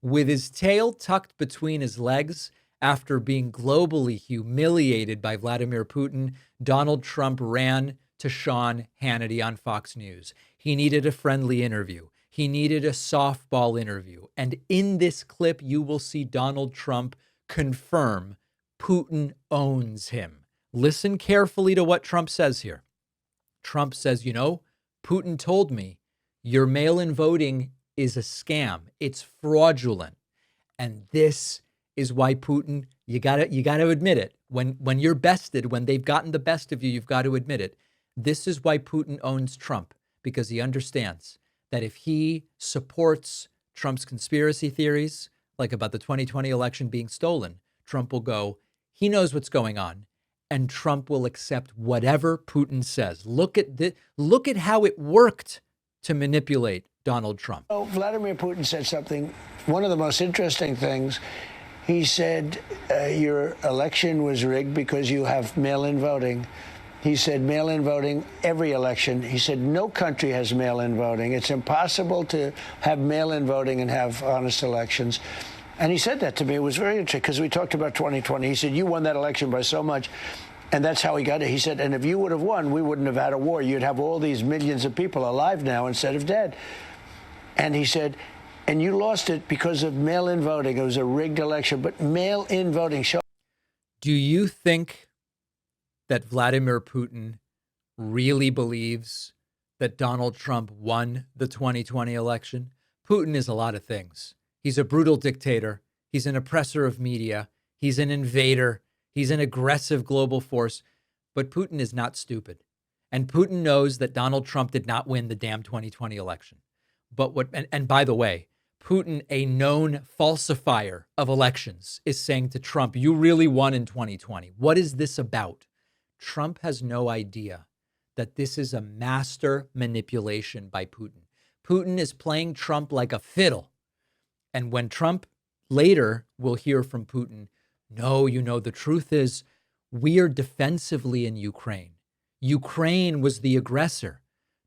With his tail tucked between his legs after being globally humiliated by Vladimir Putin, Donald Trump ran to Sean Hannity on Fox News. He needed a friendly interview. He needed a softball interview. And in this clip, you will see Donald Trump confirm Putin owns him. Listen carefully to what Trump says here. Trump says, Putin told me your mail-in voting is a scam. It's fraudulent. And this is why Putin, you gotta admit it. When you're bested, when they've gotten the best of you, you've got to admit it. This is why Putin owns Trump, because he understands that if he supports Trump's conspiracy theories, like about the 2020 election being stolen, Trump will go, he knows what's going on, and Trump will accept whatever Putin says. Look at how it worked to manipulate Donald Trump. Vladimir Putin said something, one of the most interesting things. He said your election was rigged because you have mail-in voting. He said mail-in voting every election. He said no country has mail-in voting. It's impossible to have mail-in voting and have honest elections. And he said that to me. It was very interesting because we talked about 2020. He said, you won that election by so much. And that's how he got it. He said, and if you would have won, we wouldn't have had a war. You'd have all these millions of people alive now instead of dead. And he said, and you lost it because of mail-in voting. It was a rigged election, but mail-in voting. Do you think that Vladimir Putin really believes that Donald Trump won the 2020 election? Putin is a lot of things. He's a brutal dictator. He's an oppressor of media. He's an invader. He's an aggressive global force. But Putin is not stupid. And Putin knows that Donald Trump did not win the damn 2020 election. But and by the way, Putin, a known falsifier of elections, is saying to Trump, you really won in 2020. What is this about? Trump has no idea that this is a master manipulation by Putin. Putin is playing Trump like a fiddle. And when Trump later will hear from Putin, no, the truth is we are defensively in Ukraine. Ukraine was the aggressor.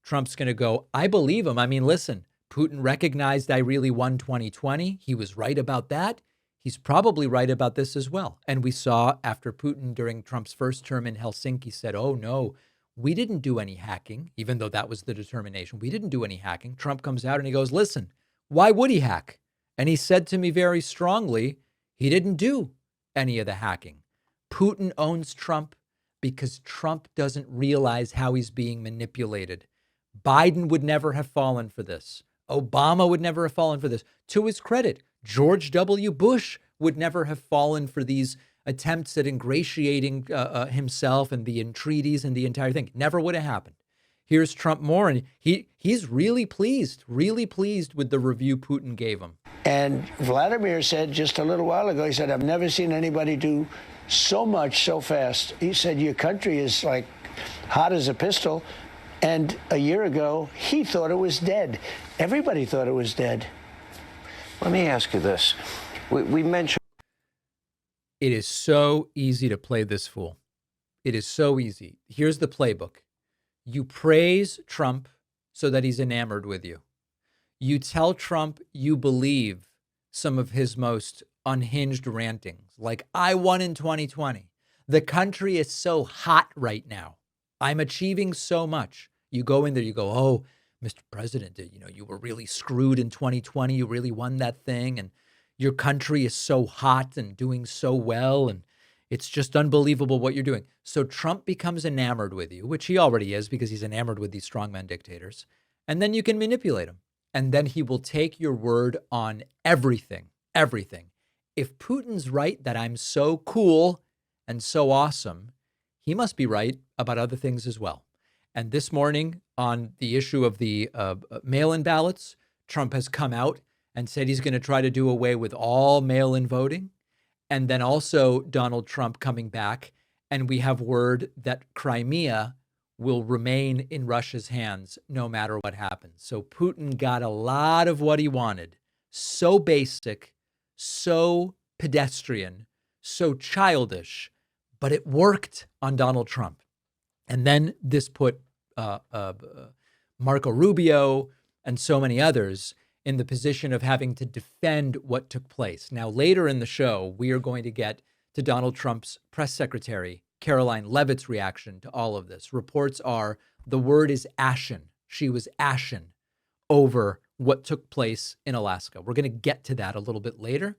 Trump's going to go, I believe him. I mean, listen, Putin recognized I really won 2020. He was right about that. He's probably right about this as well. And we saw after Putin during Trump's first term in Helsinki said, oh, no, we didn't do any hacking, even though that was the determination. We didn't do any hacking. Trump comes out and he goes, listen, why would he hack? And he said to me very strongly, he didn't do any of the hacking. Putin owns Trump because Trump doesn't realize how he's being manipulated. Biden would never have fallen for this. Obama would never have fallen for this. To his credit, George W. Bush would never have fallen for these attempts at ingratiating himself and the entreaties and the entire thing. Never would have happened. Here's Trump more, and he's really pleased with the review Putin gave him. And Vladimir said just a little while ago, he said, I've never seen anybody do so much so fast. He said, your country is like hot as a pistol. And a year ago, he thought it was dead. Everybody thought it was dead. Let me ask you this. We mentioned. It is so easy to play this fool. It is so easy. Here's the playbook. You praise Trump so that he's enamored with you. You tell Trump you believe some of his most unhinged rantings, like, I won in 2020. The country is so hot right now. I'm achieving so much. You go in there, you go, oh, Mr. President, you were really screwed in 2020. You really won that thing. And your country is so hot and doing so well. And it's just unbelievable what you're doing. So Trump becomes enamored with you, which he already is because he's enamored with these strongman dictators. And then you can manipulate him. And then he will take your word on everything. If Putin's right that I'm so cool and so awesome, he must be right about other things as well. And this morning on the issue of the mail-in ballots, Trump has come out and said he's going to try to do away with all mail-in voting. And then also Donald Trump coming back, and we have word that Crimea will remain in Russia's hands no matter what happens. So Putin got a lot of what he wanted. So basic, so pedestrian, so childish, but it worked on Donald Trump. And then this put Marco Rubio and so many others in the position of having to defend what took place. Now, later in the show, we are going to get to Donald Trump's press secretary, Caroline Leavitt's reaction to all of this. Reports are the word is ashen. She was ashen over what took place in Alaska. We're going to get to that a little bit later,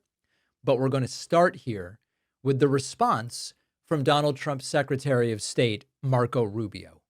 but we're going to start here with the response from Donald Trump's Secretary of State, Marco Rubio.